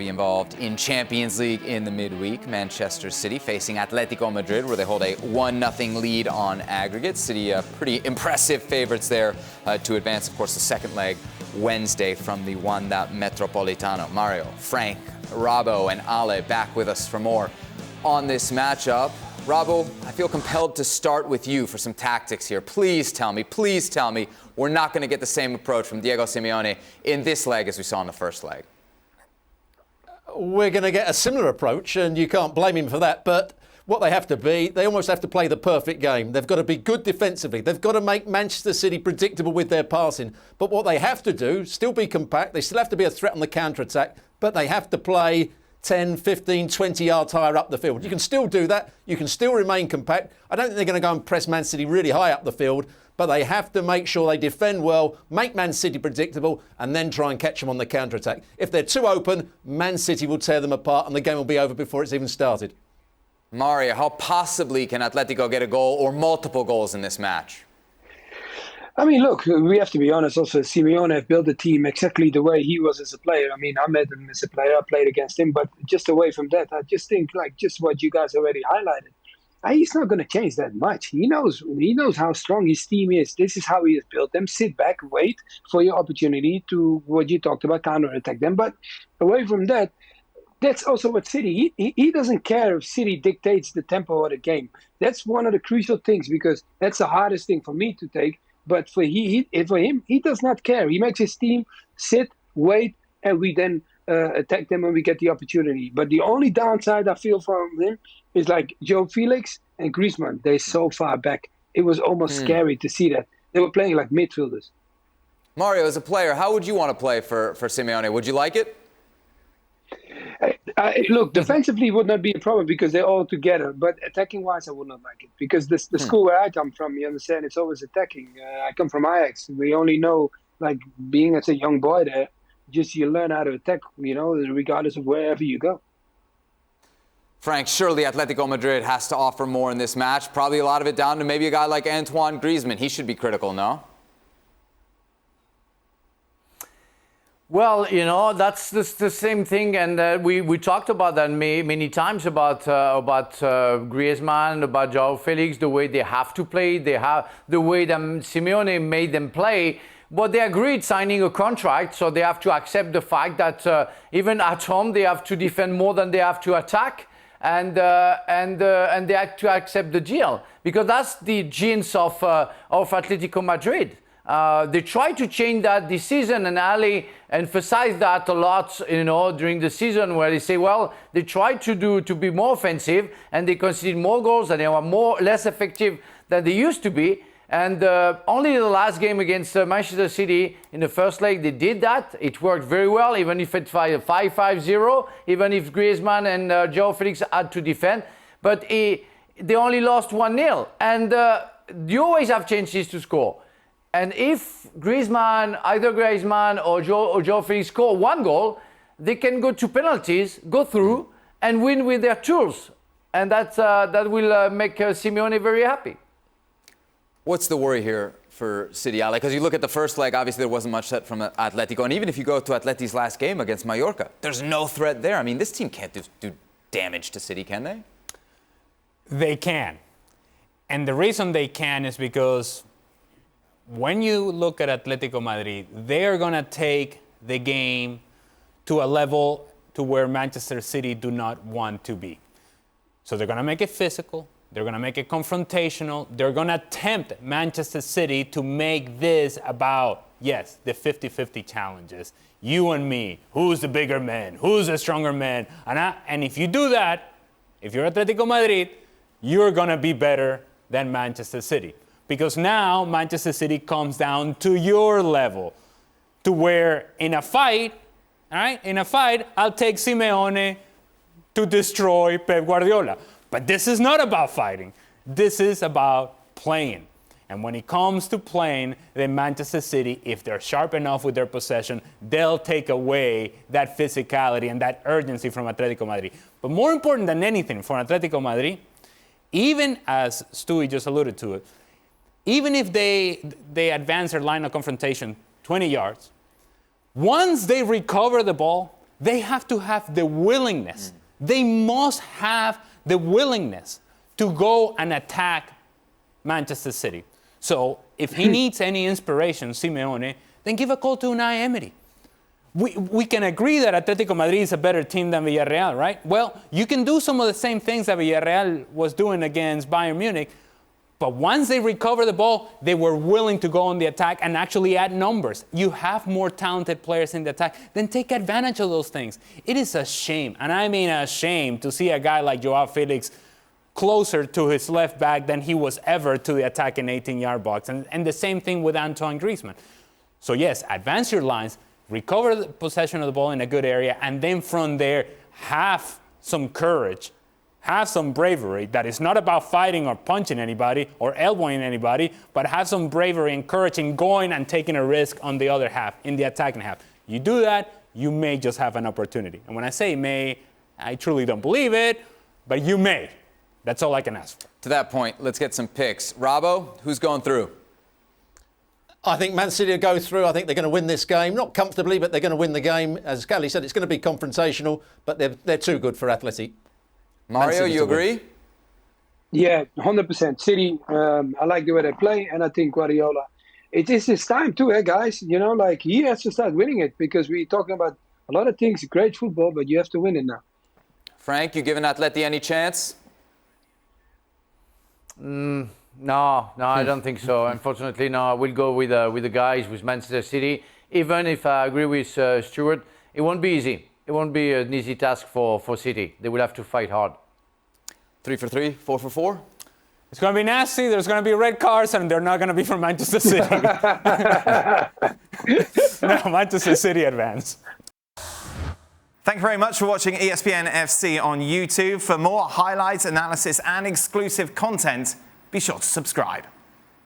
Be involved in Champions League in the midweek. Manchester City facing Atletico Madrid, where they hold a 1-0 lead on aggregate. City pretty impressive favorites there to advance, of course, the second leg Wednesday from the Wanda Metropolitano. Mario, Frank, Rabo, and Ale back with us for more on this matchup. Rabo, I feel compelled to start with you for some tactics here. Please tell me we're not going to get the same approach from Diego Simeone in this leg as we saw in the first leg. We're going to get a similar approach, and you can't blame him for that. But what they have to be, they almost have to play the perfect game. They've got to be good defensively. They've got to make Manchester City predictable with their passing. But what they have to do, still be compact. They still have to be a threat on the counter-attack. But they have to play 10, 15, 20 yards higher up the field. You can still do that. You can still remain compact. I don't think they're going to go and press Man City really high up the field. But they have to make sure they defend well, make Man City predictable, and then try and catch them on the counter-attack. If they're too open, Man City will tear them apart and the game will be over before it's even started. Mario, how possibly can Atletico get a goal or multiple goals in this match? I mean, look, we have to be honest also. Simeone built the team exactly the way he was as a player. I mean, I met him as a player, I played against him, but just away from that, I just think, like, just what you guys already highlighted. He's not going to change that much. He knows how strong his team is. This is how he has built them. Sit back, wait for your opportunity to, what you talked about, counter-attack them. But away from that, that's also what City, he doesn't care if City dictates the tempo of the game. That's one of the crucial things, because that's the hardest thing for me to take. But for him, he does not care. He makes his team sit, wait, and we then attack them when we get the opportunity. But the only downside I feel from him is like Joe Felix and Griezmann. They're so far back. It was almost scary to see that. They were playing like midfielders. Mario, as a player, how would you want to play for Simeone? Would you like it? Look, defensively would not be a problem because they're all together. But attacking-wise, I would not like it. Because the school where I come from, you understand, it's always attacking. I come from Ajax. We only know, like, being as a young boy there, just you learn how to attack, regardless of wherever you go. Frank, surely Atletico Madrid has to offer more in this match. Probably a lot of it down to maybe a guy like Antoine Griezmann. He should be critical, no? Well, that's the same thing, and we talked about that many times about Griezmann, about João Felix, the way they have to play, the way that Simeone made them play. But they agreed signing a contract, so they have to accept the fact that even at home they have to defend more than they have to attack. And they have to accept the deal, because that's the genes of Atletico Madrid. They try to change that this season, and Ali emphasized that a lot, during the season, where they say, well, they try to be more offensive, and they concede more goals, and they are less effective than they used to be. And only the last game against Manchester City in the first leg, they did that. It worked very well, even if it's 5-5-0, even if Griezmann and João Felix had to defend. But they only lost 1-0. And you always have chances to score. And if either Griezmann or João Felix score one goal, they can go to penalties, go through, and win with their tools. And that will make Simeone very happy. What's the worry here for City, Ale? Because you look at the first leg, obviously there wasn't much threat from Atletico. And even if you go to Atleti's last game against Mallorca, there's no threat there. I mean, this team can't do damage to City, can they? They can. And the reason they can is because when you look at Atletico Madrid, they are going to take the game to a level to where Manchester City do not want to be. So they're going to make it physical. They're going to make it confrontational. They're going to tempt Manchester City to make this about, yes, the 50-50 challenges. You and me. Who's the bigger man? Who's the stronger man? And if you do that, if you're Atletico Madrid, you're going to be better than Manchester City. Because now Manchester City comes down to your level, to where in a fight, all right, I'll take Simeone to destroy Pep Guardiola. But this is not about fighting. This is about playing. And when it comes to playing, then Manchester City, if they're sharp enough with their possession, they'll take away that physicality and that urgency from Atletico Madrid. But more important than anything for Atletico Madrid, even as Stewie just alluded to it, even if they advance their line of confrontation 20 yards, once they recover the ball, they have to have the willingness. They must have the willingness to go and attack Manchester City. So if he needs any inspiration, Simeone, then give a call to Unai Emery. We can agree that Atletico Madrid is a better team than Villarreal, right? Well, you can do some of the same things that Villarreal was doing against Bayern Munich, but once they recover the ball, they were willing to go on the attack and actually add numbers. You have more talented players in the attack, then take advantage of those things. It is a shame, and I mean a shame, to see a guy like Joao Felix closer to his left back than he was ever to the attacking 18-yard box. And the same thing with Antoine Griezmann. So yes, advance your lines, recover the possession of the ball in a good area, and then from there, have some courage, have some bravery. That is not about fighting or punching anybody or elbowing anybody, but have some bravery and courage in going and taking a risk on the other half, in the attacking half. You do that, you may just have an opportunity. And when I say may, I truly don't believe it, but you may. That's all I can ask for. To that point, let's get some picks. Robbo, who's going through? I think Man City will go through. I think they're going to win this game. Not comfortably, but they're going to win the game. As Scally said, it's going to be confrontational, but they're too good for Atleti. Mario, you agree? Yeah, 100%. City, I like the way they play, and I think Guardiola, it is his time too, guys. You know, like, he has to start winning it, because we're talking about a lot of things, great football, but you have to win it now. Frank, you giving Atleti any chance? No, I don't think so. Unfortunately, no. I will go with the guys, with Manchester City. Even if I agree with Stuart, it won't be easy. It won't be an easy task for City. They will have to fight hard. 3 for 3, 4 for 4? It's going to be nasty. There's going to be red cards, and they're not going to be from Manchester City. No, Manchester City advance. Thank you very much for watching ESPN FC on YouTube. For more highlights, analysis, and exclusive content, be sure to subscribe.